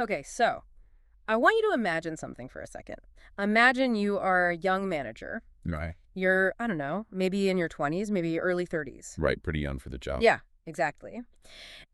Okay, so I want you to imagine something for a second. Imagine you are a young manager. Right. You're, I don't know, maybe in your 20s, maybe early 30s. Right, pretty young for the job. Yeah, exactly.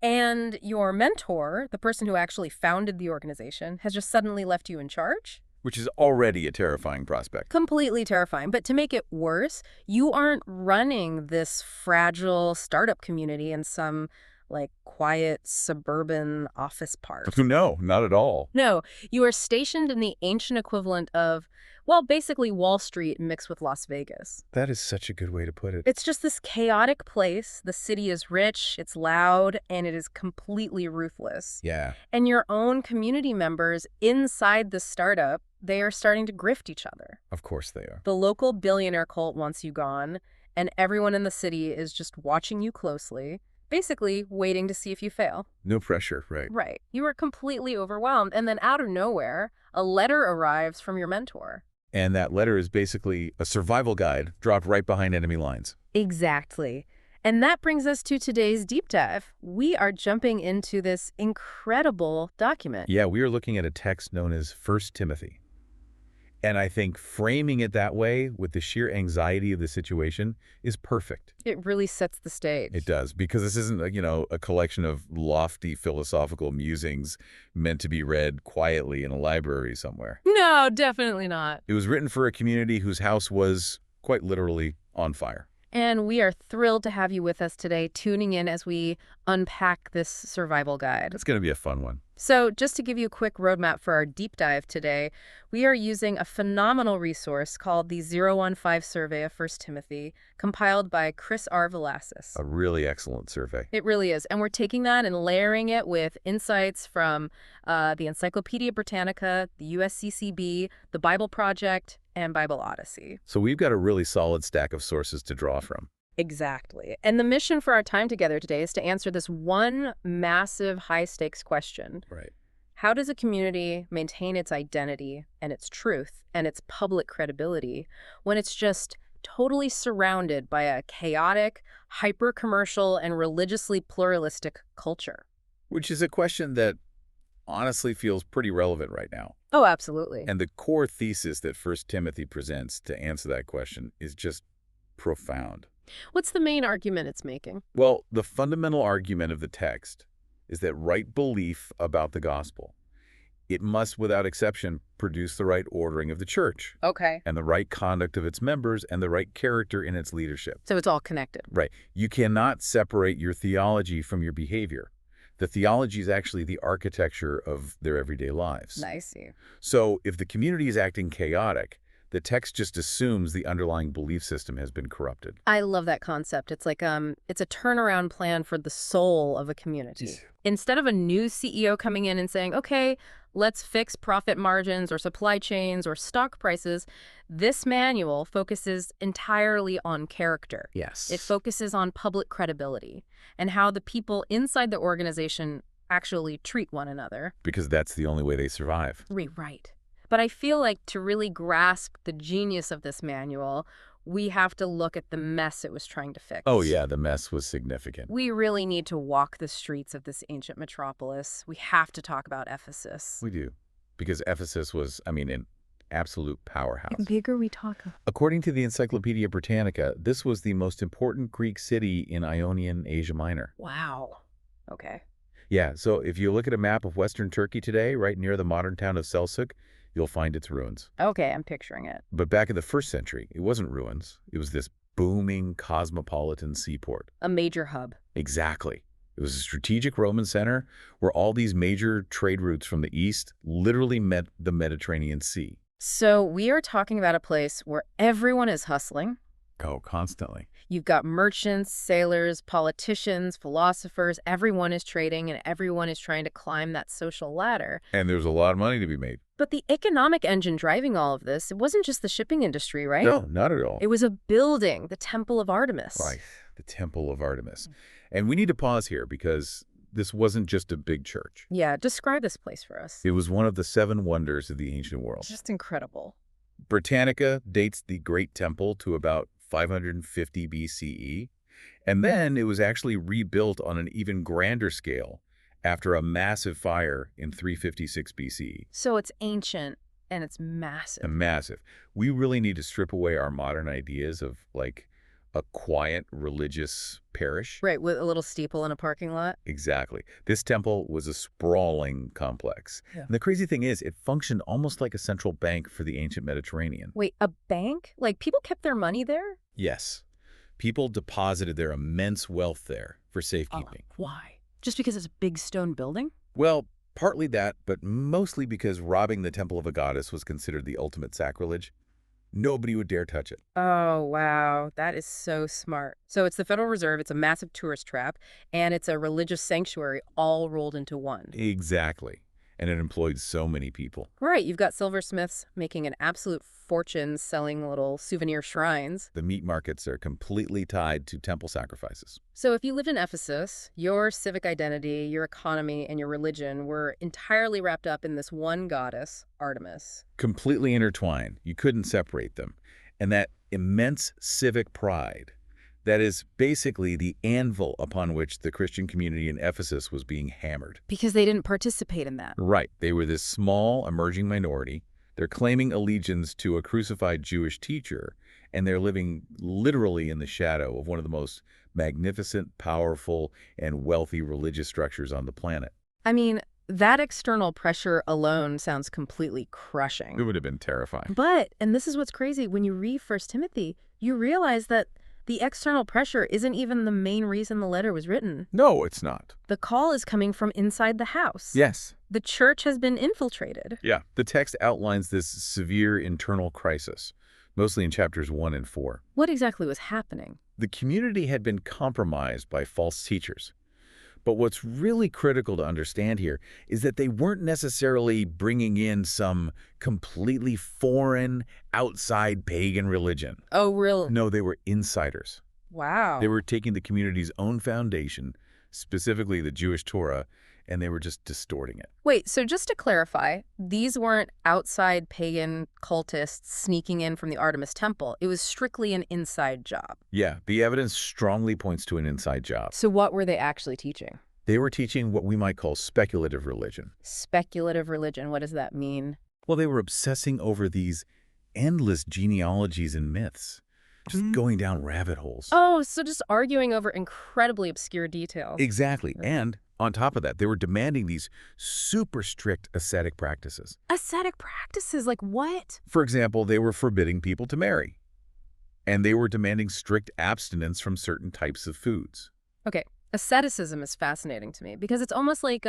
And your mentor, the person who actually founded the organization, has just suddenly left you in charge. Which is already a terrifying prospect. Completely terrifying. But to make it worse, you aren't running this fragile startup community in some, like, quiet suburban office park. No, not at all. No, you are stationed in the ancient equivalent of, well, basically Wall Street mixed with Las Vegas. That is such a good way to put it. It's just this chaotic place. The city is rich, it's loud, and it is completely ruthless. Yeah. And your own community members inside the startup, they are starting to grift each other. Of course they are. The local billionaire cult wants you gone, and everyone in the city is just watching you closely, basically waiting to see if you fail. No pressure, right. Right. You are completely overwhelmed, and then out of nowhere, a letter arrives from your mentor. And that letter is basically a survival guide dropped right behind enemy lines. Exactly. And that brings us to today's deep dive. We are jumping into this incredible document. Yeah, we are looking at a text known as 1 Timothy. And I think framing it that way with the sheer anxiety of the situation is perfect. It really sets the stage. It does, because this isn't, a collection of lofty philosophical musings meant to be read quietly in a library somewhere. No, definitely not. It was written for a community whose house was, quite literally, on fire. And we are thrilled to have you with us today, tuning in as we unpack this survival guide. It's going to be a fun one. So just to give you a quick roadmap for our deep dive today, we are using a phenomenal resource called the 015 Survey of 1 Timothy, compiled by Chris R. Velasquez. A really excellent survey. It really is. And we're taking that and layering it with insights from the Encyclopedia Britannica, the USCCB, the Bible Project, and Bible Odyssey. So we've got a really solid stack of sources to draw from. Exactly. And the mission for our time together today is to answer this one massive high-stakes question. Right. How does a community maintain its identity and its truth and its public credibility when it's just totally surrounded by a chaotic, hyper-commercial, and religiously pluralistic culture? Which is a question that honestly feels pretty relevant right now. Oh, absolutely. And the core thesis that 1 Timothy presents to answer that question is just profound. What's the main argument it's making? Well, the fundamental argument of the text is that right belief about the gospel, it must, without exception, produce the right ordering of the church. Okay. And the right conduct of its members and the right character in its leadership. So it's all connected. Right. You cannot separate your theology from your behavior. The theology is actually the architecture of their everyday lives. I see. So if the community is acting chaotic, the text just assumes the underlying belief system has been corrupted. I love that concept. It's like it's a turnaround plan for the soul of a community. Yes. Instead of a new CEO coming in and saying, okay, let's fix profit margins or supply chains or stock prices, this manual focuses entirely on character. Yes. It focuses on public credibility and how the people inside the organization actually treat one another. Because that's the only way they survive. Right. But I feel like to really grasp the genius of this manual, we have to look at the mess it was trying to fix. Oh yeah, the mess was significant. We really need to walk the streets of this ancient metropolis. We have to talk about Ephesus. We do. Because Ephesus was, an absolute powerhouse. The bigger we talk. According to the Encyclopedia Britannica, this was the most important Greek city in Ionian Asia Minor. Wow. Okay. Yeah, so if you look at a map of Western Turkey today, right near the modern town of Selçuk, you'll find its ruins. Okay, I'm picturing it. But back in the 1st century, it wasn't ruins. It was this booming cosmopolitan seaport. A major hub. Exactly. It was a strategic Roman center where all these major trade routes from the east literally met the Mediterranean Sea. So we are talking about a place where everyone is hustling. Oh, constantly. You've got merchants, sailors, politicians, philosophers. Everyone is trading and everyone is trying to climb that social ladder. And there's a lot of money to be made. But the economic engine driving all of this, it wasn't just the shipping industry, right? No, not at all. It was a building, the Temple of Artemis. Right, the Temple of Artemis. And we need to pause here because this wasn't just a big church. Yeah, describe this place for us. It was one of the 7 wonders of the ancient world. Just incredible. Britannica dates the Great Temple to about 550 BCE, and then it was actually rebuilt on an even grander scale after a massive fire in 356 BC. So it's ancient and it's massive. Massive. We really need to strip away our modern ideas of, like, a quiet religious parish. Right, with a little steeple in a parking lot. Exactly. This temple was a sprawling complex. Yeah. And the crazy thing is, it functioned almost like a central bank for the ancient Mediterranean. Wait, a bank? Like people kept their money there? Yes. People deposited their immense wealth there for safekeeping. Why? Just because it's a big stone building? Well, partly that, but mostly because robbing the temple of a goddess was considered the ultimate sacrilege. Nobody would dare touch it. Oh, wow. That is so smart. So it's the Federal Reserve, it's a massive tourist trap, and it's a religious sanctuary all rolled into one. Exactly. And it employed so many people. Right, you've got silversmiths making an absolute fortune selling little souvenir shrines. The meat markets are completely tied to temple sacrifices. So if you lived in Ephesus, your civic identity, your economy, and your religion were entirely wrapped up in this one goddess, Artemis. Completely intertwined. You couldn't separate them. And that immense civic pride, that is basically the anvil upon which the Christian community in Ephesus was being hammered. Because they didn't participate in that. Right. They were this small, emerging minority. They're claiming allegiance to a crucified Jewish teacher, and they're living literally in the shadow of one of the most magnificent, powerful, and wealthy religious structures on the planet. I mean, that external pressure alone sounds completely crushing. It would have been terrifying. But, and this is what's crazy, when you read 1 Timothy, you realize that the external pressure isn't even the main reason the letter was written. No, it's not. The call is coming from inside the house. Yes. The church has been infiltrated. Yeah. The text outlines this severe internal crisis, mostly in chapters 1 and 4. What exactly was happening? The community had been compromised by false teachers. But what's really critical to understand here is that they weren't necessarily bringing in some completely foreign, outside pagan religion. Oh, really? No, they were insiders. Wow. They were taking the community's own foundation, specifically the Jewish Torah, and they were just distorting it. Wait, so just to clarify, these weren't outside pagan cultists sneaking in from the Artemis temple. It was strictly an inside job. Yeah, the evidence strongly points to an inside job. So what were they actually teaching? They were teaching what we might call speculative religion. Speculative religion, what does that mean? Well, they were obsessing over these endless genealogies and myths, just going down rabbit holes. Oh, so just arguing over incredibly obscure details. Exactly. And on top of that, they were demanding these super strict ascetic practices. Ascetic practices, like what? For example, they were forbidding people to marry. And they were demanding strict abstinence from certain types of foods. Okay, asceticism is fascinating to me because it's almost like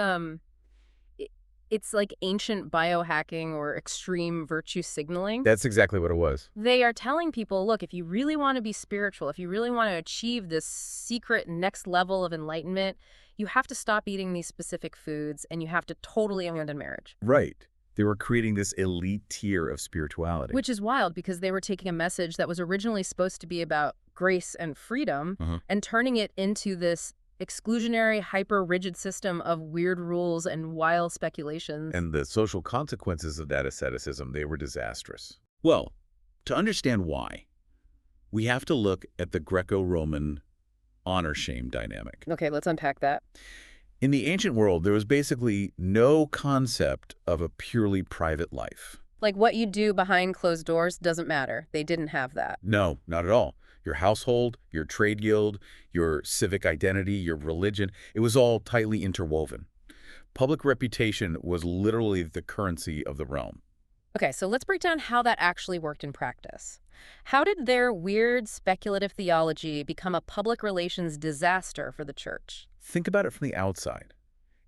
it's like ancient biohacking or extreme virtue signaling. That's exactly what it was. They are telling people, look, if you really want to be spiritual, if you really want to achieve this secret next level of enlightenment, you have to stop eating these specific foods and you have to totally abandon marriage. Right. They were creating this elite tier of spirituality. Which is wild because they were taking a message that was originally supposed to be about grace and freedom and turning it into this exclusionary, hyper-rigid system of weird rules and wild speculations. And the social consequences of that asceticism, they were disastrous. Well, to understand why, we have to look at the Greco-Roman honor-shame dynamic. Okay, let's unpack that. In the ancient world, there was basically no concept of a purely private life. Like what you do behind closed doors doesn't matter. They didn't have that. No, not at all. Your household, your trade guild, your civic identity, your religion, it was all tightly interwoven. Public reputation was literally the currency of the realm. Okay, so let's break down how that actually worked in practice. How did their weird speculative theology become a public relations disaster for the church? Think about it from the outside.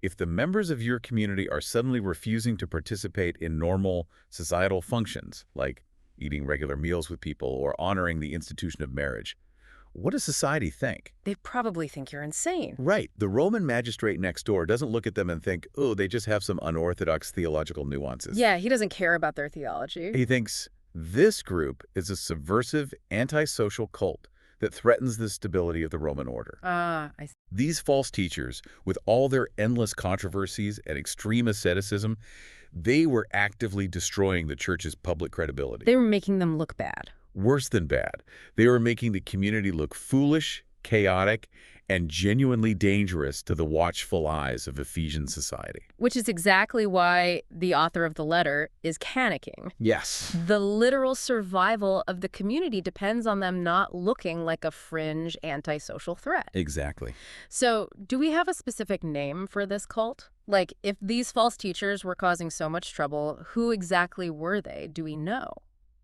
If the members of your community are suddenly refusing to participate in normal societal functions, like eating regular meals with people or honoring the institution of marriage, what does society think? They probably think you're insane. Right. The Roman magistrate next door doesn't look at them and think, oh, they just have some unorthodox theological nuances. Yeah, he doesn't care about their theology. He thinks this group is a subversive, antisocial cult that threatens the stability of the Roman order. I see. These false teachers, with all their endless controversies and extreme asceticism, they were actively destroying the church's public credibility. They were making them look bad. Worse than bad. They were making the community look foolish, chaotic, and genuinely dangerous to the watchful eyes of Ephesian society. Which is exactly why the author of the letter is panicking. Yes. The literal survival of the community depends on them not looking like a fringe antisocial threat. Exactly. So, do we have a specific name for this cult? Like, if these false teachers were causing so much trouble, who exactly were they? Do we know?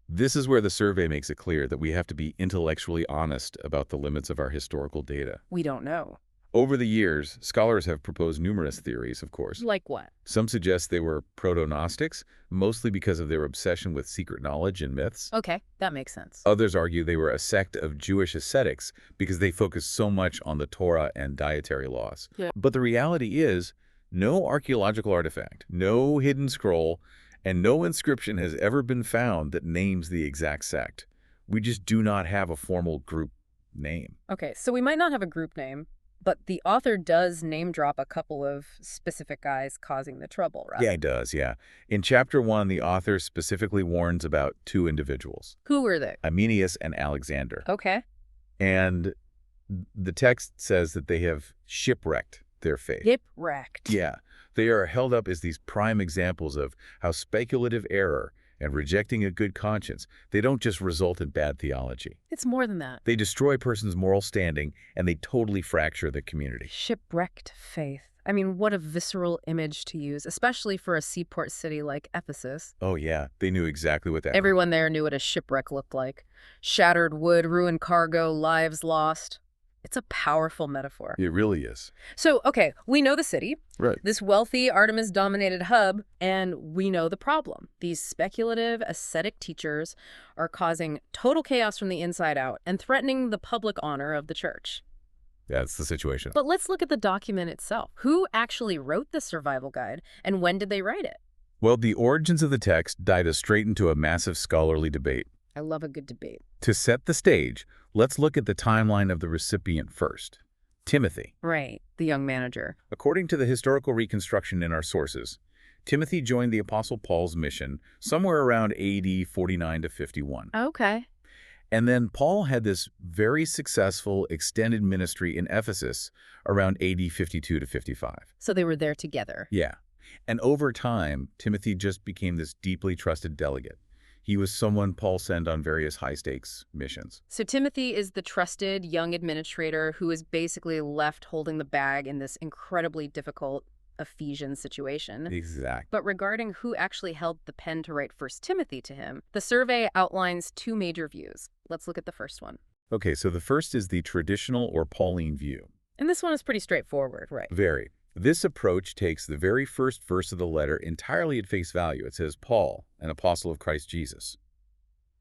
This is where the survey makes it clear that we have to be intellectually honest about the limits of our historical data. We don't know. Over the years, scholars have proposed numerous theories, of course. Like what? Some suggest they were proto-Gnostics, mostly because of their obsession with secret knowledge and myths. Okay, that makes sense. Others argue they were a sect of Jewish ascetics because they focused so much on the Torah and dietary laws. Yeah. But the reality is, no archaeological artifact, no hidden scroll, and no inscription has ever been found that names the exact sect. We just do not have a formal group name. Okay, so we might not have a group name, but the author does name drop a couple of specific guys causing the trouble, right? Yeah, it does, yeah. In Chapter 1, the author specifically warns about two individuals, Who were they? Amenius and Alexander. Okay. And the text says that they have shipwrecked their faith. Shipwrecked. Yeah, they are held up as these prime examples of how speculative error and rejecting a good conscience, they don't just result in bad theology. It's more than that. They destroy a person's moral standing, and they totally fracture the community. Shipwrecked faith. I mean, what a visceral image to use, especially for a seaport city like Ephesus. Oh yeah, they knew exactly what that meant. Everyone there knew what a shipwreck looked like. Shattered wood, ruined cargo, lives lost. It's a powerful metaphor. It really is. So, okay, we know the city, Right. this wealthy Artemis-dominated hub, and we know the problem. These speculative, ascetic teachers are causing total chaos from the inside out and threatening the public honor of the church. That's the situation. But let's look at the document itself. Who actually wrote the survival guide, and when did they write it? Well, the origins of the text dive us straight into a massive scholarly debate. I love a good debate. To set the stage, let's look at the timeline of the recipient first. Timothy. Right, the young manager. According to the historical reconstruction in our sources, Timothy joined the Apostle Paul's mission somewhere around AD 49 to 51. Okay. And then Paul had this very successful extended ministry in Ephesus around AD 52 to 55. So they were there together. Yeah. And over time, Timothy just became this deeply trusted delegate. He was someone Paul sent on various high-stakes missions. So Timothy is the trusted young administrator who is basically left holding the bag in this incredibly difficult Ephesian situation. Exactly. But regarding who actually held the pen to write First Timothy to him, the survey outlines two major views. Let's look at the first one. Okay, so the first is the traditional or Pauline view. And this one is pretty straightforward, right? Very. This approach takes the very first verse of the letter entirely at face value. It says, Paul, an apostle of Christ Jesus.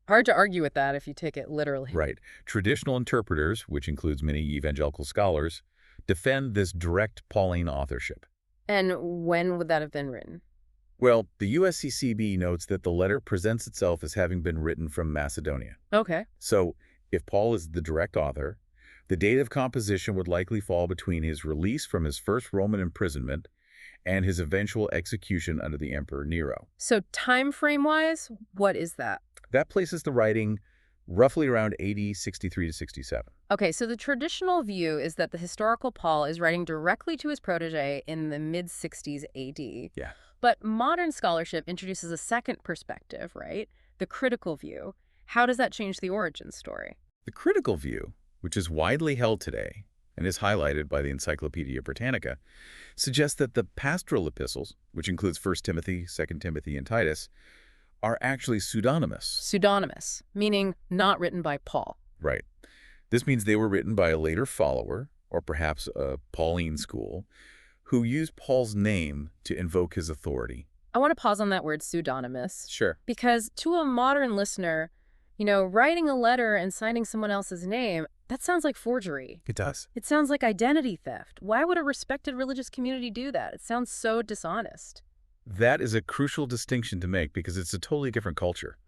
Hard to argue with that if you take it literally. Right. Traditional interpreters, which includes many evangelical scholars, defend this direct Pauline authorship. And when would that have been written? Well, the USCCB notes that the letter presents itself as having been written from Macedonia. Okay. So, if Paul is the direct author, the date of composition would likely fall between his release from his first Roman imprisonment and his eventual execution under the Emperor Nero. So time frame-wise, what is that? That places the writing roughly around AD 63 to 67. Okay, so the traditional view is that the historical Paul is writing directly to his protege in the mid-60s AD. Yeah. But modern scholarship introduces a second perspective, right? The critical view. How does that change the origin story? The critical view, which is widely held today and is highlighted by the Encyclopedia Britannica, suggests that the pastoral epistles, which includes 1 Timothy, 2 Timothy, and Titus, are actually pseudonymous. Pseudonymous, meaning not written by Paul. Right. This means they were written by a later follower, or perhaps a Pauline school, who used Paul's name to invoke his authority. I want to pause on that word pseudonymous. Sure. Because to a modern listener, writing a letter and signing someone else's name, that sounds like forgery. It does. It sounds like identity theft. Why would a respected religious community do that? It sounds so dishonest. That is a crucial distinction to make because it's a totally different culture.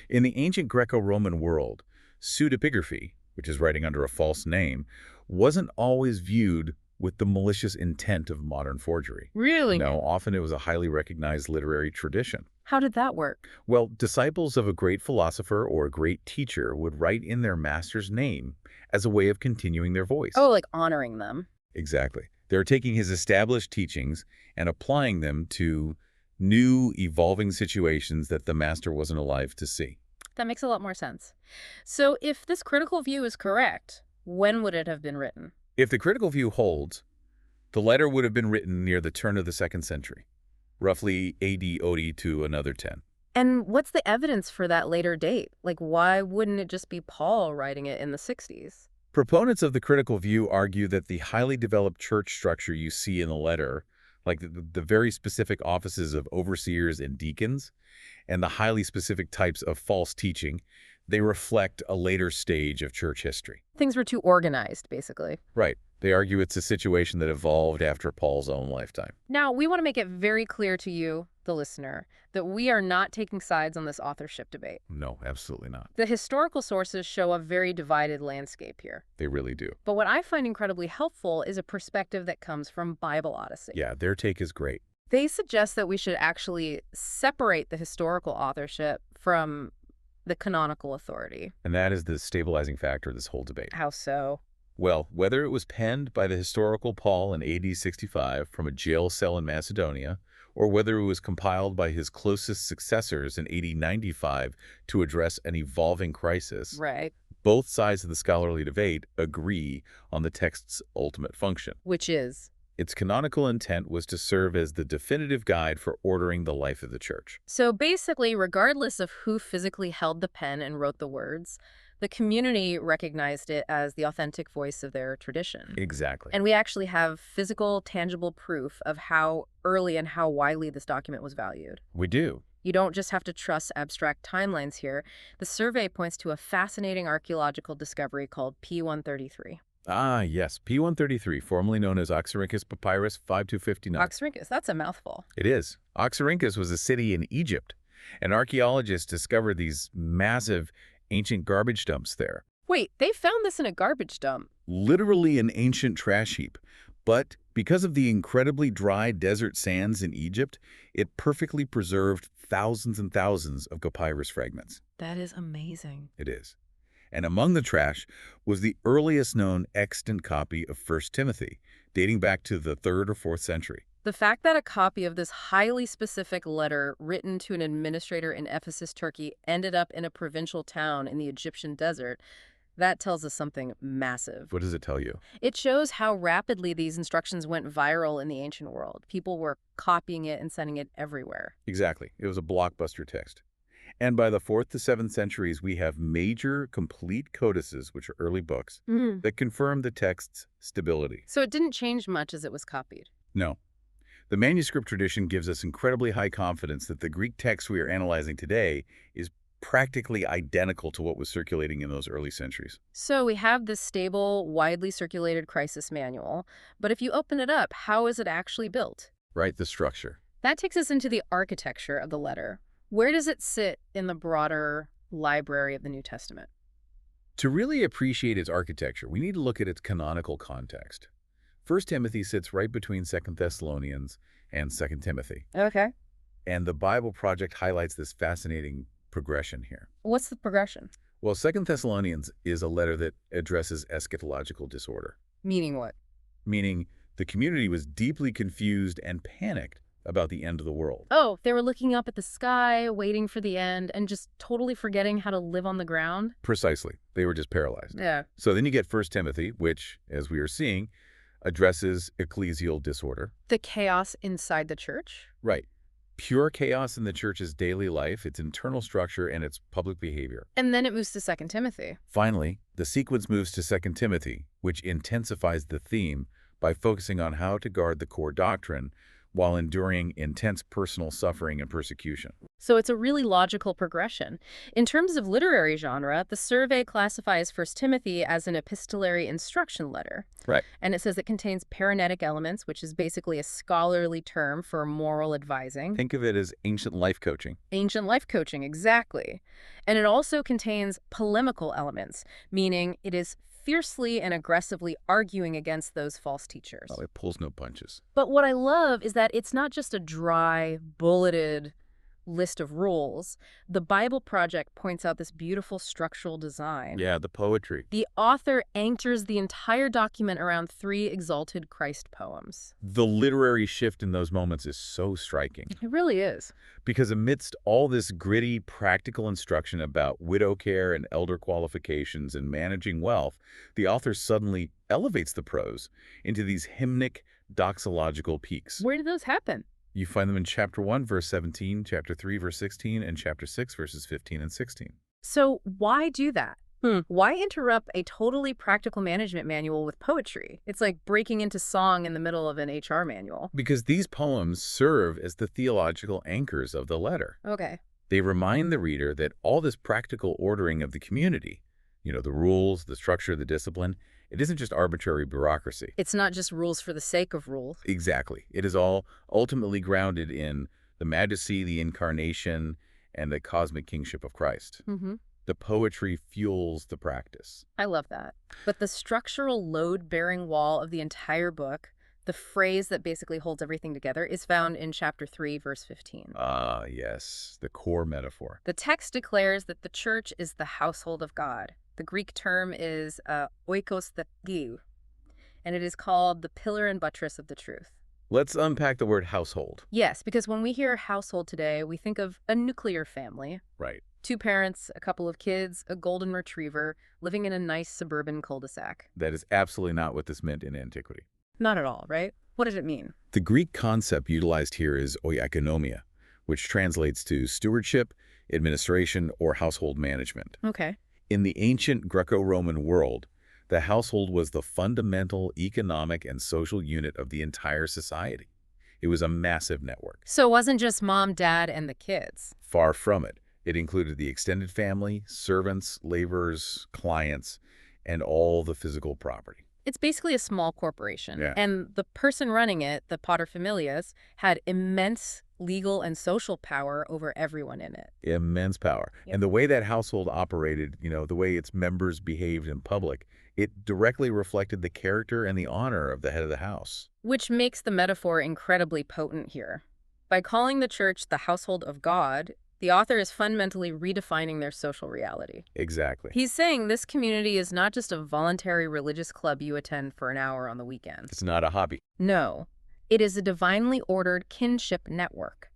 In the ancient Greco-Roman world, pseudepigraphy, which is writing under a false name, wasn't always viewed with the malicious intent of modern forgery. Really? No, often it was a highly recognized literary tradition. How did that work? Well, disciples of a great philosopher or a great teacher would write in their master's name as a way of continuing their voice. Oh, like honoring them. Exactly. They're taking his established teachings and applying them to new, evolving situations that the master wasn't alive to see. That makes a lot more sense. So if this critical view is correct, when would it have been written? If the critical view holds, the letter would have been written near the turn of the 2nd century, roughly AD OD to another 10. And what's the evidence for that later date? Like, why wouldn't it just be Paul writing it in the 60s? Proponents of the critical view argue that the highly developed church structure you see in the letter, like the very specific offices of overseers and deacons, and the highly specific types of false teaching, they reflect a later stage of church history. Things were too organized, basically. Right. They argue it's a situation that evolved after Paul's own lifetime. Now, we want to make it very clear to you, the listener, that we are not taking sides on this authorship debate. No, absolutely not. The historical sources show a very divided landscape here. They really do. But what I find incredibly helpful is a perspective that comes from Bible Odyssey. Yeah, their take is great. They suggest that we should actually separate the historical authorship from the canonical authority. And that is the stabilizing factor of this whole debate. How so? Well, whether it was penned by the historical Paul in AD 65 from a jail cell in Macedonia, or whether it was compiled by his closest successors in AD 95 to address an evolving crisis, Right. both sides of the scholarly debate agree on the text's ultimate function. Which is? Its canonical intent was to serve as the definitive guide for ordering the life of the church. So basically, regardless of who physically held the pen and wrote the words, the community recognized it as the authentic voice of their tradition. Exactly. And we actually have physical, tangible proof of how early and how widely this document was valued. We do. You don't just have to trust abstract timelines here. The survey points to a fascinating archaeological discovery called P-133. Ah, yes, P-133, formerly known as Oxyrhynchus Papyrus 5259. Oxyrhynchus, that's a mouthful. It is. Oxyrhynchus was a city in Egypt, and archaeologists discovered these massive ancient garbage dumps there. Wait, they found this in a garbage dump. Literally an ancient trash heap. But because of the incredibly dry desert sands in Egypt, it perfectly preserved thousands and thousands of papyrus fragments. That is amazing. It is. And among the trash was the earliest known extant copy of 1 Timothy, dating back to the 3rd or 4th century. The fact that a copy of this highly specific letter written to an administrator in Ephesus, Turkey, ended up in a provincial town in the Egyptian desert, that tells us something massive. What does it tell you? It shows how rapidly these instructions went viral in the ancient world. People were copying it and sending it everywhere. Exactly. It was a blockbuster text. And by the 4th to 7th centuries, we have major complete codices, which are early books, that confirm the text's stability. So it didn't change much as it was copied. No. The manuscript tradition gives us incredibly high confidence that the Greek text we are analyzing today is practically identical to what was circulating in those early centuries. So we have this stable, widely circulated crisis manual, but if you open it up, how is it actually built? Right, the structure. That takes us into the architecture of the letter. Where does it sit in the broader library of the New Testament? To really appreciate its architecture, we need to look at its canonical context. 1 Timothy sits right between 2 Thessalonians and 2 Timothy. Okay. And the Bible Project highlights this fascinating progression here. What's the progression? Well, 2 Thessalonians is a letter that addresses eschatological disorder, Meaning what? meaning the community was deeply confused and panicked about the end of the world. Oh, they were looking up at the sky, waiting for the end, and just totally forgetting how to live on the ground? Precisely. They were just paralyzed. Yeah. So then you get 1 Timothy, which, as we are seeing, addresses ecclesial disorder. The chaos inside the church? Right. Pure chaos in the church's daily life, its internal structure, and its public behavior. And then it moves to 2 Timothy. Finally, the sequence moves to 2 Timothy, which intensifies the theme by focusing on how to guard the core doctrine while enduring intense personal suffering and persecution. So it's a really logical progression. In terms of literary genre, the survey classifies 1 Timothy as an epistolary instruction letter. Right. And it says it contains paranetic elements, which is basically a scholarly term for moral advising. Think of it as ancient life coaching. Ancient life coaching, exactly. And it also contains polemical elements, meaning it is fiercely and aggressively arguing against those false teachers. Well, it pulls no punches. But what I love is that it's not just a dry, bulleted list of rules, the Bible Project points out this beautiful structural design. Yeah, the poetry. The author anchors the entire document around three exalted Christ poems. The literary shift in those moments is so striking. It really is. Because amidst all this gritty, practical instruction about widow care and elder qualifications and managing wealth, the author suddenly elevates the prose into these hymnic, doxological peaks. Where did those happen? You find them in chapter 1, verse 17, chapter 3, verse 16, and chapter 6, verses 15 and 16. So why do that? Why interrupt a totally practical management manual with poetry? It's like breaking into song in the middle of an HR manual. Because these poems serve as the theological anchors of the letter. Okay. They remind the reader that all this practical ordering of the community, the rules, the structure, the discipline, it isn't just arbitrary bureaucracy. It's not just rules for the sake of rules. Exactly. It is all ultimately grounded in the majesty, the incarnation, and the cosmic kingship of Christ. The poetry fuels the practice. I love that. But the structural load-bearing wall of the entire book, the phrase that basically holds everything together, is found in chapter 3, verse 15. Ah, yes, the core metaphor. The text declares that the church is the household of God. The Greek term is oikos thegou, and it is called the pillar and buttress of the truth. Let's unpack the word household. Yes, because when we hear household today, we think of a nuclear family. Right. 2 parents, a couple of kids, a golden retriever, living in a nice suburban cul-de-sac. That is absolutely not what this meant in antiquity. Not at all, right? What did it mean? The Greek concept utilized here is oikonomia, which translates to stewardship, administration, or household management. Okay. In the ancient Greco-Roman world, the household was the fundamental economic and social unit of the entire society. It was a massive network. So it wasn't just mom, dad, and the kids. Far from it. It included the extended family, servants, laborers, clients, and all the physical property. It's basically a small corporation. Yeah. And the person running it, the paterfamilias, had immense legal and social power over everyone in it. Immense power. Yep. And the way that household operated, the way its members behaved in public, it directly reflected the character and the honor of the head of the house. Which makes the metaphor incredibly potent here. By calling the church the household of God, the author is fundamentally redefining their social reality. Exactly. He's saying this community is not just a voluntary religious club you attend for an hour on the weekends. It's not a hobby. No, it is a divinely ordered kinship network.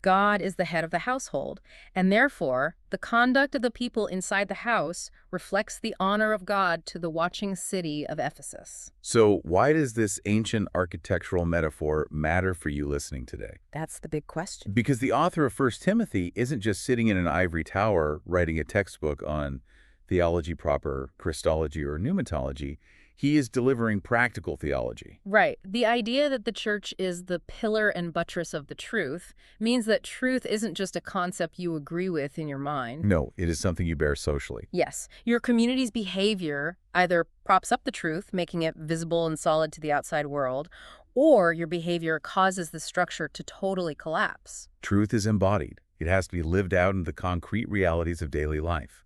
God is the head of the household, and therefore, the conduct of the people inside the house reflects the honor of God to the watching city of Ephesus. So why does this ancient architectural metaphor matter for you listening today? That's the big question. Because the author of 1 Timothy isn't just sitting in an ivory tower writing a textbook on theology proper, Christology, or pneumatology. He is delivering practical theology. Right. The idea that the church is the pillar and buttress of the truth means that truth isn't just a concept you agree with in your mind. No, it is something you bear socially. Yes. Your community's behavior either props up the truth, making it visible and solid to the outside world, or your behavior causes the structure to totally collapse. Truth is embodied. It has to be lived out in the concrete realities of daily life.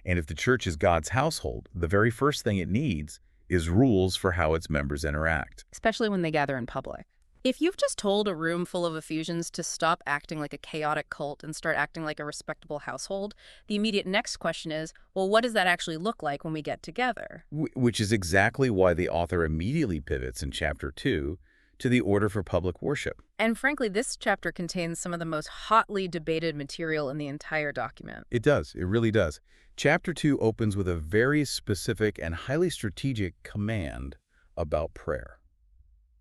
And if the church is God's household, the very first thing it needs is rules for how its members interact. Especially when they gather in public. If you've just told a room full of Ephesians to stop acting like a chaotic cult and start acting like a respectable household, the immediate next question is, well, what does that actually look like when we get together? Which is exactly why the author immediately pivots in chapter 2 to the order for public worship. And frankly, this chapter contains some of the most hotly debated material in the entire document. It does. It really does. Chapter 2 opens with a very specific and highly strategic command about prayer.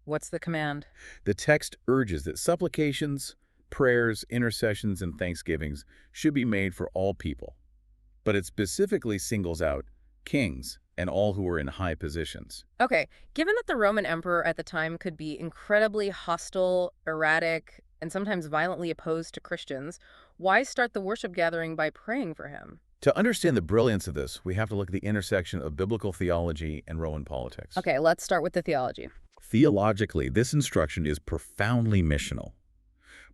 What's the command? The text urges that supplications, prayers, intercessions, and thanksgivings should be made for all people. But it specifically singles out kings and all who are in high positions. Okay, given that the Roman emperor at the time could be incredibly hostile, erratic, and sometimes violently opposed to Christians, why start the worship gathering by praying for him? To understand the brilliance of this, we have to look at the intersection of biblical theology and Roman politics. Okay, let's start with the theology. Theologically, this instruction is profoundly missional.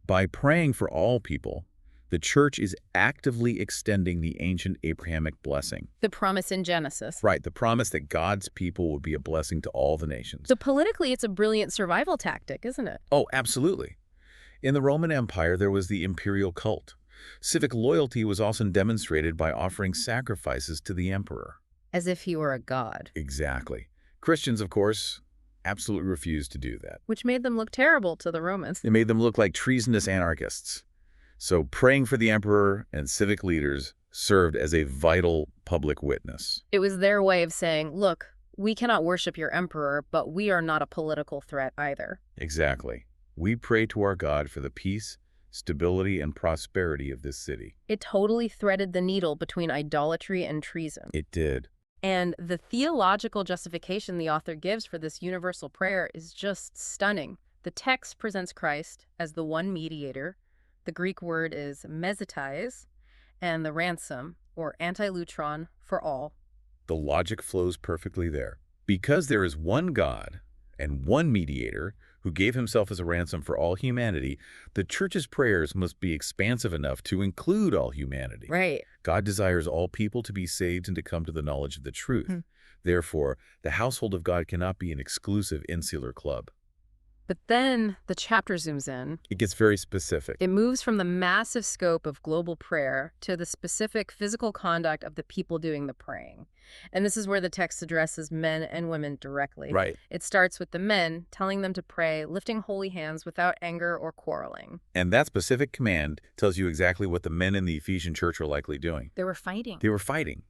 By praying for all people, the church is actively extending the ancient Abrahamic blessing. The promise in Genesis. Right, the promise that God's people would be a blessing to all the nations. So politically, it's a brilliant survival tactic, isn't it? Oh, absolutely. In the Roman Empire, there was the imperial cult. Civic loyalty was often demonstrated by offering sacrifices to the emperor. As if he were a god, Exactly. Christians, of course, absolutely refused to do that. which made them look terrible to the Romans. It made them look like treasonous anarchists. So praying for the emperor and civic leaders served as a vital public witness. It was their way of saying, look, we cannot worship your emperor, but we are not a political threat either. Exactly. We pray to our God for the peace, stability, and prosperity of this city. It totally threaded the needle between idolatry and treason. It did. And the theological justification the author gives for this universal prayer is just stunning. The text presents Christ as the one mediator. The Greek word is mesetais, and the ransom, or antilutron, for all. The logic flows perfectly there. Because there is one God and one mediator who gave himself as a ransom for all humanity, the church's prayers must be expansive enough to include all humanity. Right. God desires all people to be saved and to come to the knowledge of the truth. Therefore, the household of God cannot be an exclusive insular club. But then the chapter zooms in. It gets very specific. It moves from the massive scope of global prayer to the specific physical conduct of the people doing the praying. And this is where the text addresses men and women directly. Right. It starts with the men, telling them to pray, lifting holy hands without anger or quarreling. And that specific command tells you exactly what the men in the Ephesian church are likely doing. They were fighting. They were fighting.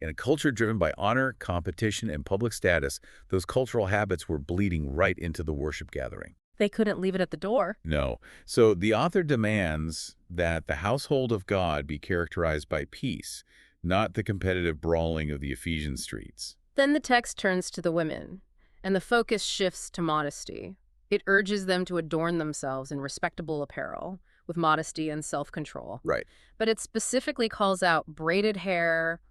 In a culture driven by honor, competition, and public status, those cultural habits were bleeding right into the worship gathering. They couldn't leave it at the door. No. So the author demands that the household of God be characterized by peace, not the competitive brawling of the Ephesian streets. Then the text turns to the women, and the focus shifts to modesty. It urges them to adorn themselves in respectable apparel, with modesty and self-control. Right. But it specifically calls out braided hair,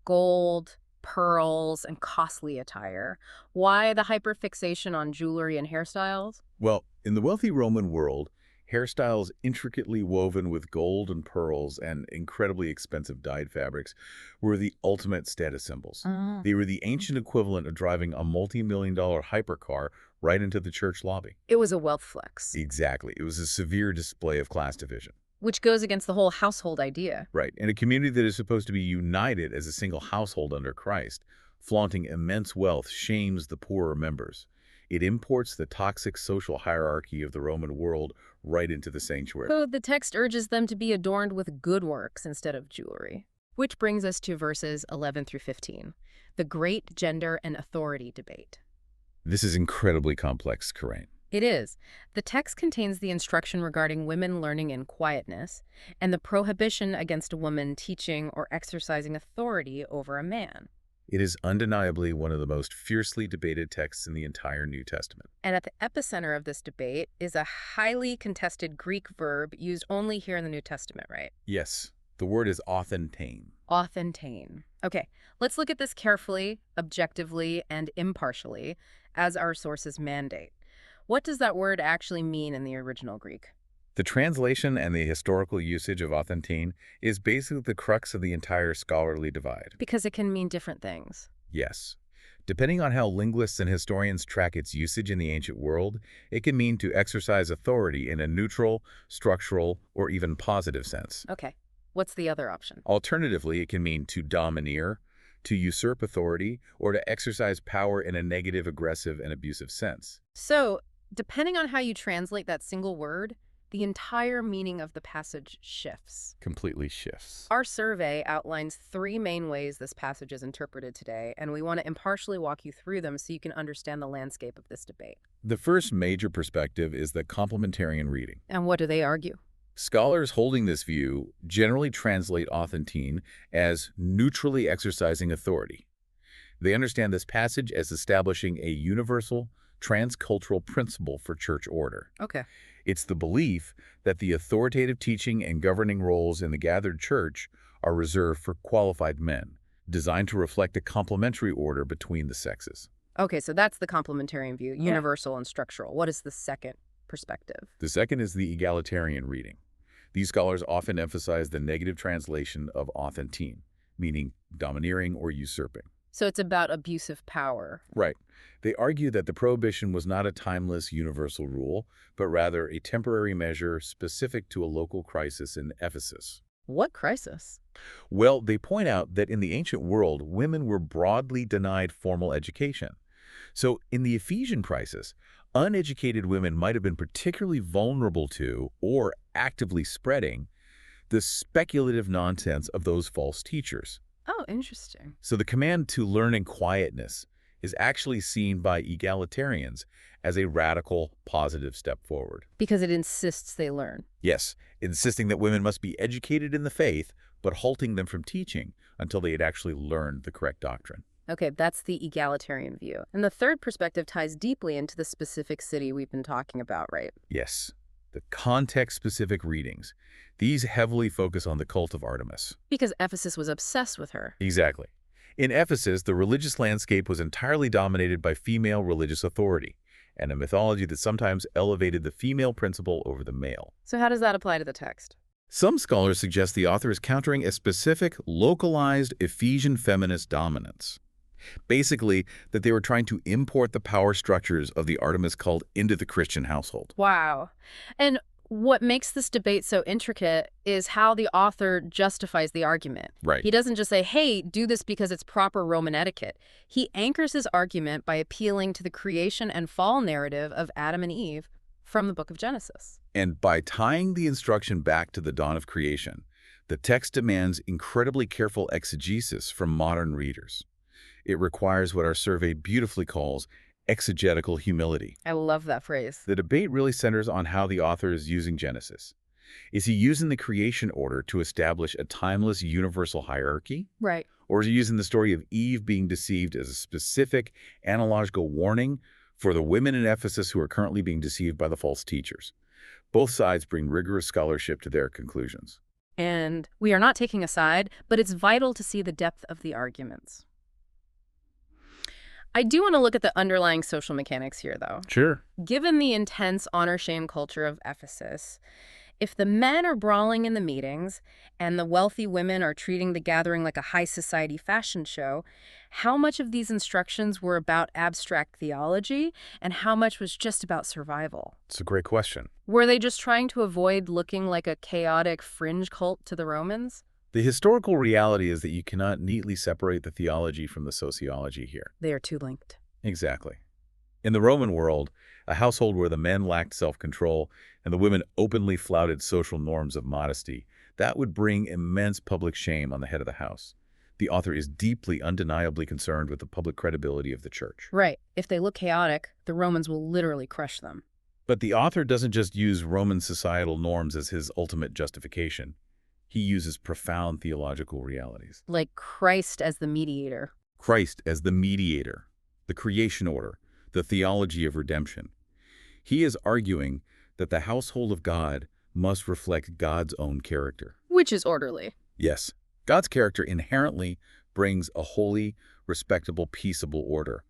gold, pearls, and costly attire. Why the hyperfixation on jewelry and hairstyles? Well, in the wealthy Roman world, hairstyles intricately woven with gold and pearls and incredibly expensive dyed fabrics were the ultimate status symbols. They were the ancient equivalent of driving a multi-million-dollar hypercar right into the church lobby. It was a wealth flex, Exactly. It was a severe display of class division. which goes against the whole household idea. Right. In a community that is supposed to be united as a single household under Christ, flaunting immense wealth shames the poorer members. It imports the toxic social hierarchy of the Roman world right into the sanctuary. So the text urges them to be adorned with good works instead of jewelry. Which brings us to verses 11 through 15, the great gender and authority debate. This is incredibly complex, Corinne. It is. The text contains the instruction regarding women learning in quietness and the prohibition against a woman teaching or exercising authority over a man. It is undeniably one of the most fiercely debated texts in the entire New Testament. And at the epicenter of this debate is a highly contested Greek verb used only here in the New Testament, right? Yes, the word is authentane. Authentane. Okay, let's look at this carefully, objectively, and impartially, as our sources mandate. What does that word actually mean in the original Greek? The translation and the historical usage of authentane is basically the crux of the entire scholarly divide. Because it can mean different things. Yes. Depending on how linguists and historians track its usage in the ancient world, it can mean to exercise authority in a neutral, structural, or even positive sense. Okay, what's the other option? Alternatively, it can mean to domineer, to usurp authority, or to exercise power in a negative, aggressive, and abusive sense. So, depending on how you translate that single word, the entire meaning of the passage shifts. Completely shifts. Our survey outlines 3 main ways this passage is interpreted today, and we want to impartially walk you through them so you can understand the landscape of this debate. The first major perspective is the complementarian reading. And what do they argue? Scholars holding this view generally translate authentine as neutrally exercising authority. They understand this passage as establishing a universal, transcultural principle for church order. Okay. It's the belief that the authoritative teaching and governing roles in the gathered church are reserved for qualified men, designed to reflect a complementary order between the sexes. Okay, so that's the complementarian view, universal and structural. What is the second perspective? The second is the egalitarian reading. These scholars often emphasize the negative translation of authentine, meaning domineering or usurping. So it's about abusive power. Right. They argue that the prohibition was not a timeless universal rule, but rather a temporary measure specific to a local crisis in Ephesus. What crisis? Well, they point out that in the ancient world, women were broadly denied formal education. So in the Ephesian crisis, uneducated women might have been particularly vulnerable to, or actively spreading, the speculative nonsense of those false teachers. Oh, interesting. So the command to learn in quietness is actually seen by egalitarians as a radical, positive step forward. Because it insists they learn. Yes, insisting that women must be educated in the faith, but halting them from teaching until they had actually learned the correct doctrine. Okay, that's the egalitarian view. And the third perspective ties deeply into the specific city we've been talking about, right? Yes, the context-specific readings. These heavily focus on the cult of Artemis. Because Ephesus was obsessed with her. Exactly. In Ephesus, the religious landscape was entirely dominated by female religious authority, and a mythology that sometimes elevated the female principle over the male. So how does that apply to the text? Some scholars suggest the author is countering a specific, localized Ephesian feminist dominance. Basically, that they were trying to import the power structures of the Artemis cult into the Christian household. Wow. And what makes this debate so intricate is how the author justifies the argument. Right. He doesn't just say, hey, do this because it's proper Roman etiquette. He anchors his argument by appealing to the creation and fall narrative of Adam and Eve from the book of Genesis. And by tying the instruction back to the dawn of creation, the text demands incredibly careful exegesis from modern readers. It requires what our survey beautifully calls exegetical humility. I love that phrase. The debate really centers on how the author is using Genesis. Is he using the creation order to establish a timeless universal hierarchy? Right. Or is he using the story of Eve being deceived as a specific analogical warning for the women in Ephesus who are currently being deceived by the false teachers? Both sides bring rigorous scholarship to their conclusions. And we are not taking a side, but it's vital to see the depth of the arguments. I do want to look at the underlying social mechanics here, though. Sure. Given the intense honor-shame culture of Ephesus, if the men are brawling in the meetings and the wealthy women are treating the gathering like a high society fashion show, how much of these instructions were about abstract theology and how much was just about survival? It's a great question. Were they just trying to avoid looking like a chaotic fringe cult to the Romans? The historical reality is that you cannot neatly separate the theology from the sociology here. They are too linked. Exactly. In the Roman world, a household where the men lacked self-control and the women openly flouted social norms of modesty, that would bring immense public shame on the head of the house. The author is deeply, undeniably concerned with the public credibility of the church. Right. If they look chaotic, the Romans will literally crush them. But the author doesn't just use Roman societal norms as his ultimate justification. He uses profound theological realities. Like Christ as the mediator. Christ as the mediator, the creation order, the theology of redemption. He is arguing that the household of God must reflect God's own character. Which is orderly. Yes, God's character inherently brings a holy, respectable, peaceable order.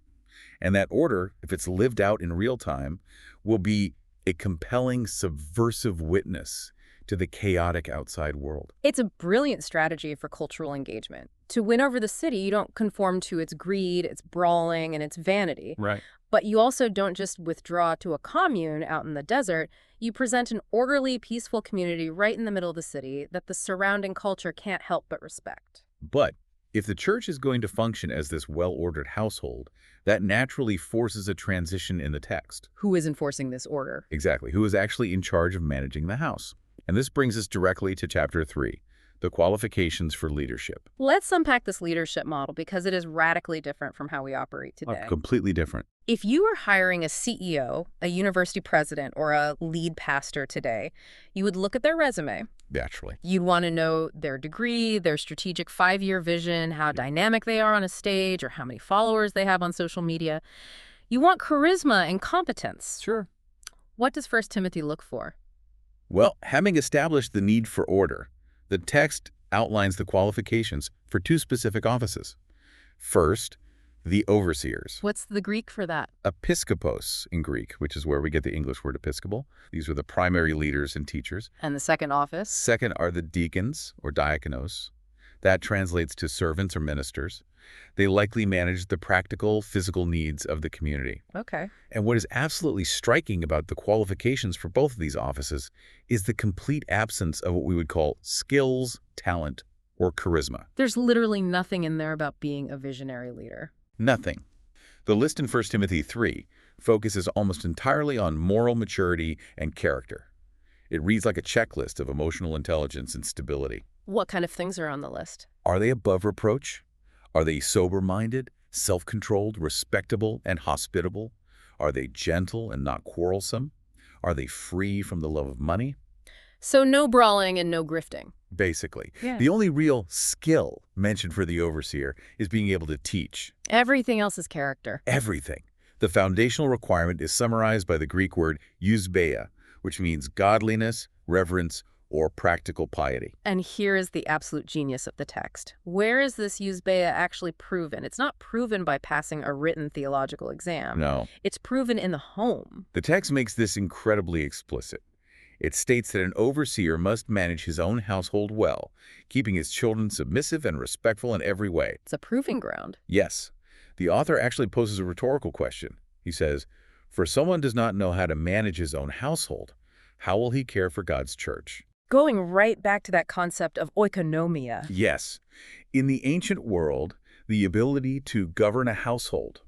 And that order, if it's lived out in real time, will be a compelling, subversive witness to the chaotic outside world. It's a brilliant strategy for cultural engagement. To win over the city, you don't conform to its greed, its brawling, and its vanity. Right. But you also don't just withdraw to a commune out in the desert. You present an orderly, peaceful community right in the middle of the city that the surrounding culture can't help but respect. But if the church is going to function as this well-ordered household, that naturally forces a transition in the text. Who is enforcing this order? Exactly. Who is actually in charge of managing the house? And this brings us directly to Chapter 3, the qualifications for leadership. Let's unpack this leadership model because it is radically different from how we operate today. Completely different. If you were hiring a CEO, a university president, or a lead pastor today, you would look at their resume. Naturally. You'd want to know their degree, their strategic 5-year vision, how dynamic they are on a stage, or how many followers they have on social media. You want charisma and competence. Sure. What does 1 Timothy look for? Well, having established the need for order, the text outlines the qualifications for 2 specific offices. First, the overseers. What's the Greek for that? Episkopos in Greek, which is where we get the English word episcopal. These are the primary leaders and teachers. And the second office? Second are the deacons, or diakonos. That translates to servants or ministers. They likely managed the practical, physical needs of the community. Okay. And what is absolutely striking about the qualifications for both of these offices is the complete absence of what we would call skills, talent, or charisma. There's literally nothing in there about being a visionary leader. Nothing. The list in 1 Timothy 3 focuses almost entirely on moral maturity and character. It reads like a checklist of emotional intelligence and stability. What kind of things are on the list? Are they above reproach? Are they sober-minded, self-controlled, respectable, and hospitable? Are they gentle and not quarrelsome? Are they free from the love of money? So no brawling and no grifting. Basically. Yeah. The only real skill mentioned for the overseer is being able to teach. Everything else is character. Everything. The foundational requirement is summarized by the Greek word eusbeia, which means godliness, reverence, or practical piety. And here is the absolute genius of the text. Where is this eusbeia actually proven? It's not proven by passing a written theological exam. No. It's proven in the home. The text makes this incredibly explicit. It states that an overseer must manage his own household well, keeping his children submissive and respectful in every way. It's a proving ground. Yes. The author actually poses a rhetorical question. He says, "For someone does not know how to manage his own household, how will he care for God's church?" Going right back to that concept of oikonomia. Yes. In the ancient world, the ability to govern a household,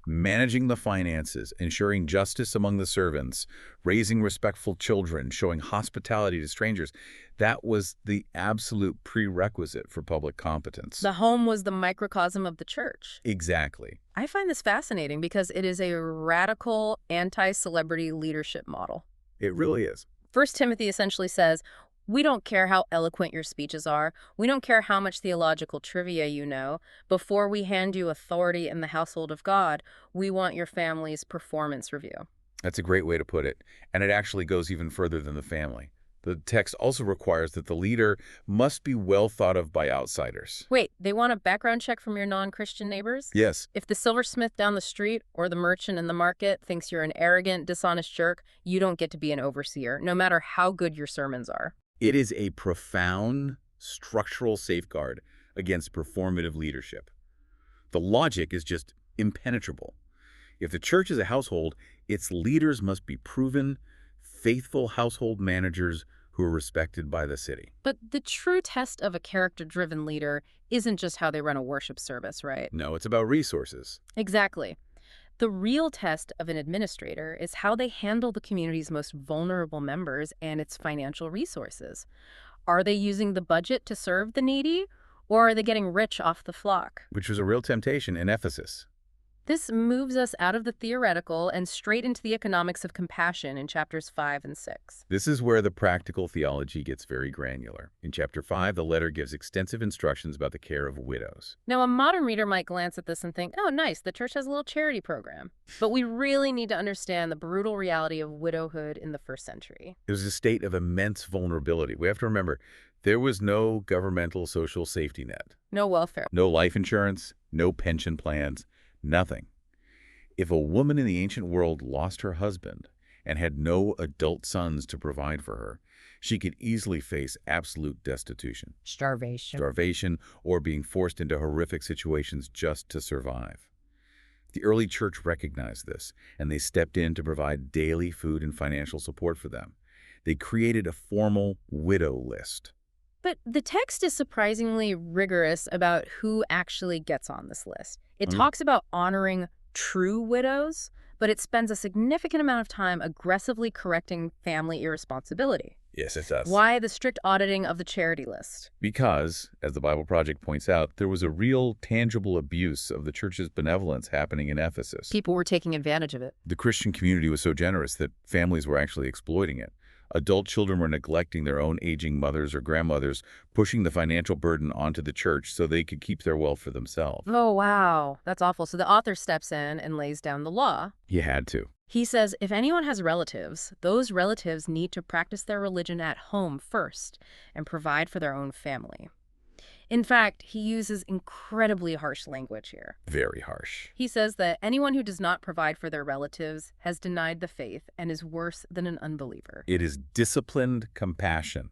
managing the finances, ensuring justice among the servants, raising respectful children, showing hospitality to strangers, that was the absolute prerequisite for public competence. The home was the microcosm of the church. Exactly. I find this fascinating because it is a radical anti-celebrity leadership model. It really is. 1 Timothy essentially says, we don't care how eloquent your speeches are. We don't care how much theological trivia you know. Before we hand you authority in the household of God, we want your family's performance review. That's a great way to put it. And it actually goes even further than the family. The text also requires that the leader must be well thought of by outsiders. Wait, they want a background check from your non-Christian neighbors? Yes. If the silversmith down the street or the merchant in the market thinks you're an arrogant, dishonest jerk, you don't get to be an overseer, no matter how good your sermons are. It is a profound structural safeguard against performative leadership. The logic is just impenetrable. If the church is a household, its leaders must be proven, faithful household managers who are respected by the city. But the true test of a character-driven leader isn't just how they run a worship service, right? No, it's about resources. Exactly. The real test of an administrator is how they handle the community's most vulnerable members and its financial resources. Are they using the budget to serve the needy, or are they getting rich off the flock? Which was a real temptation in Ephesus. This moves us out of the theoretical and straight into the economics of compassion in chapters 5 and 6. This is where the practical theology gets very granular. In chapter 5, the letter gives extensive instructions about the care of widows. Now, a modern reader might glance at this and think, oh, nice, the church has a little charity program. But we really need to understand the brutal reality of widowhood in the first century. It was a state of immense vulnerability. We have to remember, there was no governmental social safety net. No welfare. No life insurance, no pension plans, nothing. If a woman in the ancient world lost her husband and had no adult sons to provide for her, she could easily face absolute destitution, starvation, or being forced into horrific situations just to survive. The early church recognized this, and they stepped in to provide daily food and financial support for them. They created a formal widow list. But the text is surprisingly rigorous about who actually gets on this list. It talks about honoring true widows, but it spends a significant amount of time aggressively correcting family irresponsibility. Yes, it does. Why the strict auditing of the charity list? Because, as the Bible Project points out, there was a real tangible abuse of the church's benevolence happening in Ephesus. People were taking advantage of it. The Christian community was so generous that families were actually exploiting it. Adult children were neglecting their own aging mothers or grandmothers, pushing the financial burden onto the church so they could keep their wealth for themselves. Oh, wow. That's awful. So the author steps in and lays down the law. He had to. He says if anyone has relatives, those relatives need to practice their religion at home first and provide for their own family. In fact, he uses incredibly harsh language here. Very harsh. He says that anyone who does not provide for their relatives has denied the faith and is worse than an unbeliever. It is disciplined compassion,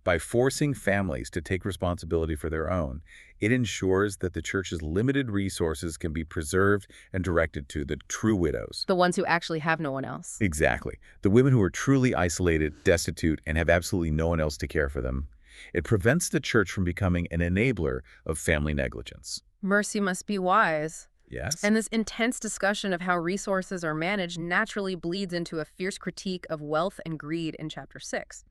By forcing families to take responsibility for their own, it ensures that the church's limited resources can be preserved and directed to the true widows. The ones who actually have no one else. Exactly. The women who are truly isolated, destitute, and have absolutely no one else to care for them. It prevents the church from becoming an enabler of family negligence. Mercy must be wise. Yes? And this intense discussion of how resources are managed naturally bleeds into a fierce critique of wealth and greed in chapter 6.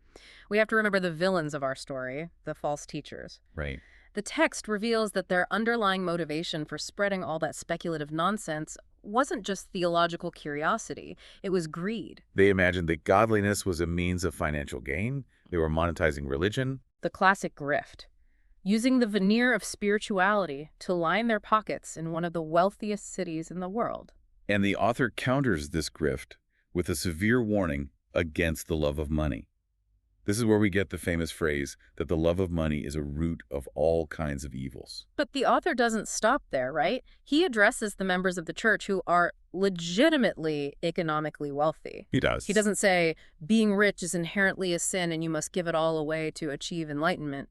We have to remember the villains of our story, the false teachers. Right. The text reveals that their underlying motivation for spreading all that speculative nonsense wasn't just theological curiosity, it was greed. They imagined that godliness was a means of financial gain. They were monetizing religion. The classic grift, using the veneer of spirituality to line their pockets in one of the wealthiest cities in the world. And the author counters this grift with a severe warning against the love of money. This is where we get the famous phrase that the love of money is a root of all kinds of evils. But the author doesn't stop there, right? He addresses the members of the church who are legitimately economically wealthy. He does. He doesn't say, being rich is inherently a sin and you must give it all away to achieve enlightenment.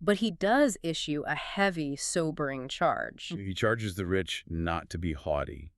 But he does issue a heavy, sobering charge. He charges the rich not to be haughty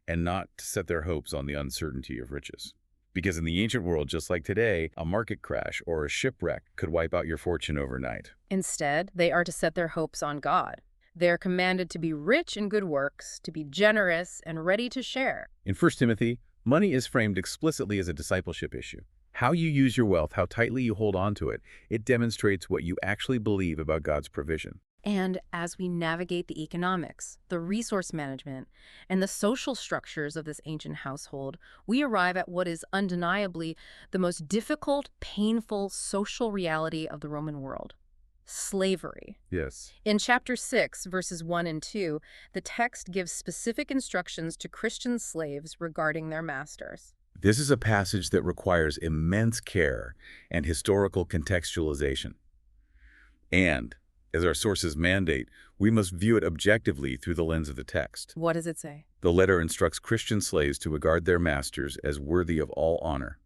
and not to set their hopes on the uncertainty of riches. Because in the ancient world, just like today, a market crash or a shipwreck could wipe out your fortune overnight. Instead, they are to set their hopes on God. They are commanded to be rich in good works, to be generous and ready to share. In 1 Timothy, money is framed explicitly as a discipleship issue. How you use your wealth, how tightly you hold on to it, it demonstrates what you actually believe about God's provision. And as we navigate the economics, the resource management, and the social structures of this ancient household, we arrive at what is undeniably the most difficult, painful social reality of the Roman world: slavery. Yes. In chapter 6, verses 1 and 2, the text gives specific instructions to Christian slaves regarding their masters. This is a passage that requires immense care and historical contextualization. And, as our sources mandate, we must view it objectively through the lens of the text. What does it say? The letter instructs Christian slaves to regard their masters as worthy of all honor.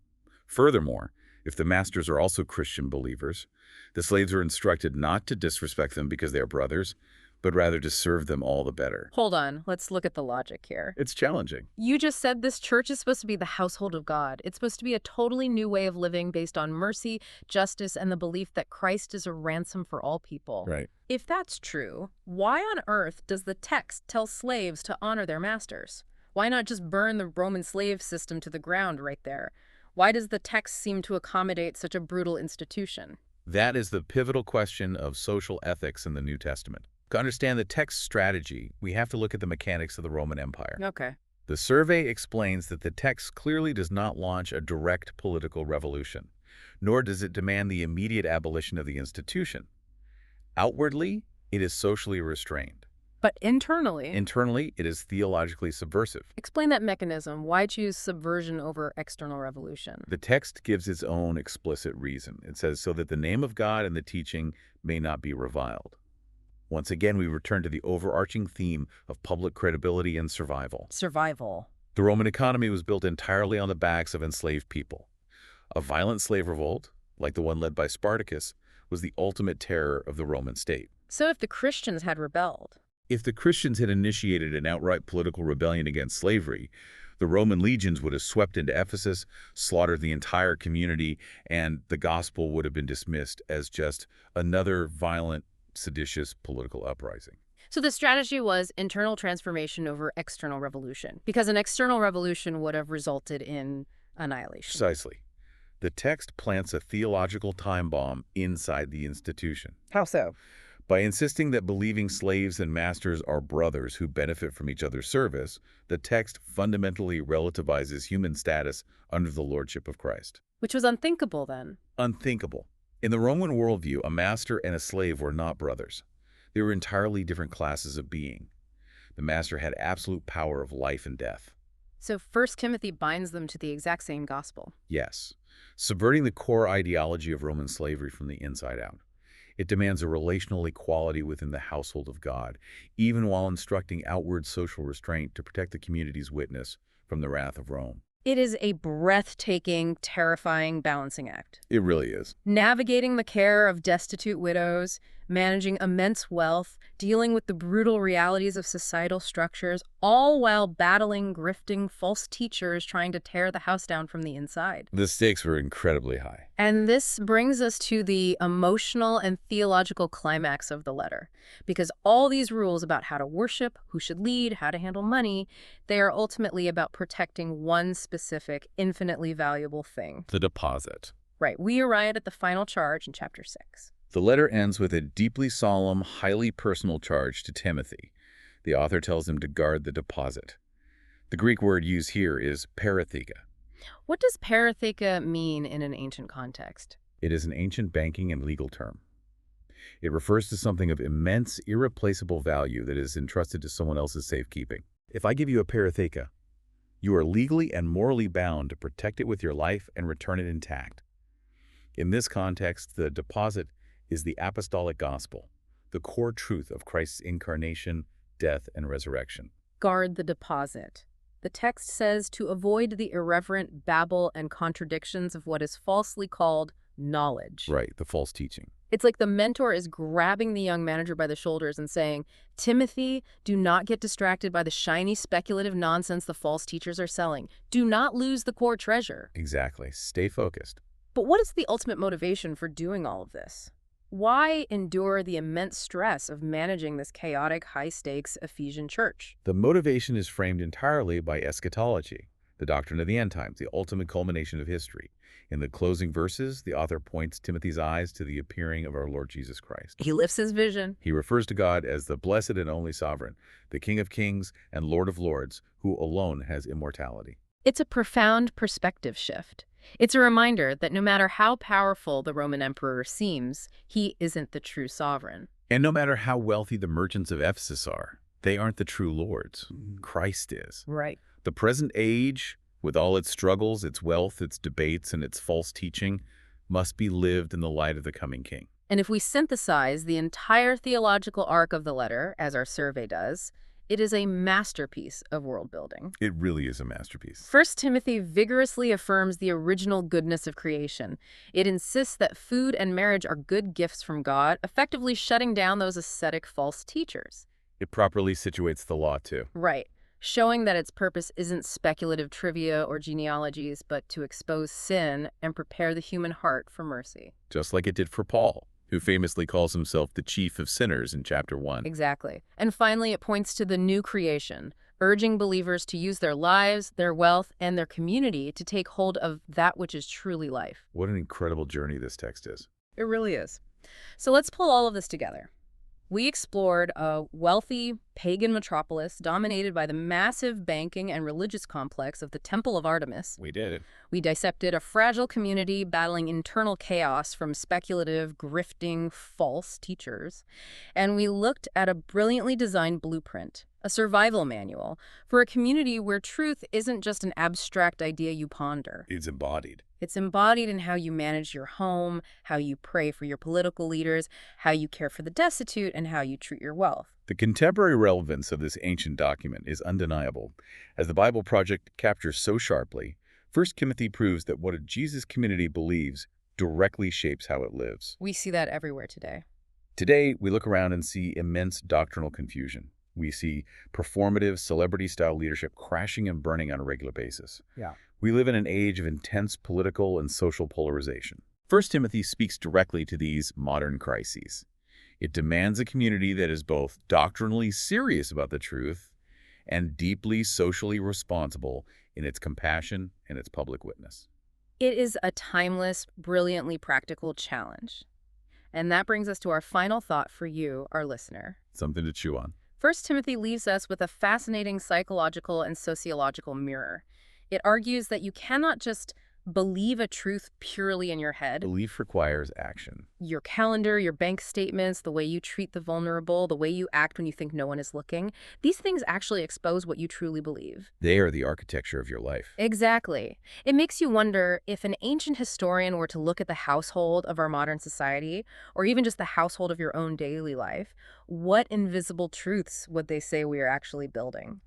Furthermore, if the masters are also Christian believers, the slaves are instructed not to disrespect them because they are brothers, but rather to serve them all the better. Hold on, let's look at the logic here. It's challenging. You just said this church is supposed to be the household of God. It's supposed to be a totally new way of living based on mercy, justice, and the belief that Christ is a ransom for all people. Right. If that's true, why on earth does the text tell slaves to honor their masters? Why not just burn the Roman slave system to the ground right there? Why does the text seem to accommodate such a brutal institution? That is the pivotal question of social ethics in the New Testament. To understand the text's strategy, we have to look at the mechanics of the Roman Empire. Okay. The survey explains that the text clearly does not launch a direct political revolution, nor does it demand the immediate abolition of the institution. Outwardly, it is socially restrained. But internally? Internally, it is theologically subversive. Explain that mechanism. Why choose subversion over external revolution? The text gives its own explicit reason. It says, so that the name of God and the teaching may not be reviled. Once again, we return to the overarching theme of public credibility and survival. Survival. The Roman economy was built entirely on the backs of enslaved people. A violent slave revolt, like the one led by Spartacus, was the ultimate terror of the Roman state. So if the Christians had rebelled? If the Christians had initiated an outright political rebellion against slavery, the Roman legions would have swept into Ephesus, slaughtered the entire community, and the gospel would have been dismissed as just another violent, seditious political uprising. So the strategy was internal transformation over external revolution, because an external revolution would have resulted in annihilation. Precisely. The text plants a theological time bomb inside the institution. How so? By insisting that believing slaves and masters are brothers who benefit from each other's service, the text fundamentally relativizes human status under the lordship of Christ. Which was unthinkable then. Unthinkable. In the Roman worldview, a master and a slave were not brothers. They were entirely different classes of being. The master had absolute power of life and death. So 1 Timothy binds them to the exact same gospel. Yes, subverting the core ideology of Roman slavery from the inside out. It demands a relational equality within the household of God, even while instructing outward social restraint to protect the community's witness from the wrath of Rome. It is a breathtaking, terrifying balancing act. It really is. Navigating the care of destitute widows, managing immense wealth, dealing with the brutal realities of societal structures, all while battling grifting false teachers trying to tear the house down from the inside. The stakes were incredibly high. And this brings us to the emotional and theological climax of the letter. Because all these rules about how to worship, who should lead, how to handle money, they are ultimately about protecting one specific, infinitely valuable thing. The deposit. Right, we arrive at the final charge in chapter 6. The letter ends with a deeply solemn, highly personal charge to Timothy. The author tells him to guard the deposit. The Greek word used here is paratheka. What does paratheka mean in an ancient context? It is an ancient banking and legal term. It refers to something of immense, irreplaceable value that is entrusted to someone else's safekeeping. If I give you a paratheka, you are legally and morally bound to protect it with your life and return it intact. In this context, the deposit is the apostolic gospel, the core truth of Christ's incarnation, death, and resurrection. Guard the deposit. The text says to avoid the irreverent babble and contradictions of what is falsely called knowledge. Right, the false teaching. It's like the mentor is grabbing the young manager by the shoulders and saying, Timothy, do not get distracted by the shiny speculative nonsense the false teachers are selling. Do not lose the core treasure. Exactly. Stay focused. But what is the ultimate motivation for doing all of this? Why endure the immense stress of managing this chaotic, high-stakes Ephesian church? The motivation is framed entirely by eschatology, the doctrine of the end times, the ultimate culmination of history. In the closing verses, the author points Timothy's eyes to the appearing of our Lord Jesus Christ. He lifts his vision. He refers to God as the blessed and only sovereign, the King of kings and Lord of lords, who alone has immortality. It's a profound perspective shift. It's a reminder that no matter how powerful the Roman emperor seems, he isn't the true sovereign. And no matter how wealthy the merchants of Ephesus are, they aren't the true lords. Christ is. Right. The present age, with all its struggles, its wealth, its debates, and its false teaching, must be lived in the light of the coming King. And if we synthesize the entire theological arc of the letter, as our survey does, it is a masterpiece of world building. It really is a masterpiece. 1 Timothy vigorously affirms the original goodness of creation. It insists that food and marriage are good gifts from God, effectively shutting down those ascetic false teachers. It properly situates the law, too. Right. Showing that its purpose isn't speculative trivia or genealogies, but to expose sin and prepare the human heart for mercy. Just like it did for Paul, who famously calls himself the chief of sinners in chapter 1. Exactly. And finally, it points to the new creation, urging believers to use their lives, their wealth, and their community to take hold of that which is truly life. What an incredible journey this text is. It really is. So let's pull all of this together. We explored a wealthy pagan metropolis dominated by the massive banking and religious complex of the Temple of Artemis. We did. We dissected a fragile community battling internal chaos from speculative, grifting, false teachers. And we looked at a brilliantly designed blueprint, a survival manual, for a community where truth isn't just an abstract idea you ponder. It's embodied. It's embodied in how you manage your home, how you pray for your political leaders, how you care for the destitute, and how you treat your wealth. The contemporary relevance of this ancient document is undeniable. As the Bible Project captures so sharply, 1 Timothy proves that what a Jesus community believes directly shapes how it lives. We see that everywhere today. Today, we look around and see immense doctrinal confusion. We see performative, celebrity-style leadership crashing and burning on a regular basis. Yeah. We live in an age of intense political and social polarization. 1 Timothy speaks directly to these modern crises. It demands a community that is both doctrinally serious about the truth and deeply socially responsible in its compassion and its public witness. It is a timeless, brilliantly practical challenge. And that brings us to our final thought for you, our listener. Something to chew on. 1 Timothy leaves us with a fascinating psychological and sociological mirror. It argues that you cannot just believe a truth purely in your head. Belief requires action. Your calendar, your bank statements, the way you treat the vulnerable, the way you act when you think no one is looking, these things actually expose what you truly believe. They are the architecture of your life. Exactly. It makes you wonder if an ancient historian were to look at the household of our modern society, or even just the household of your own daily life, what invisible truths would they say we are actually building?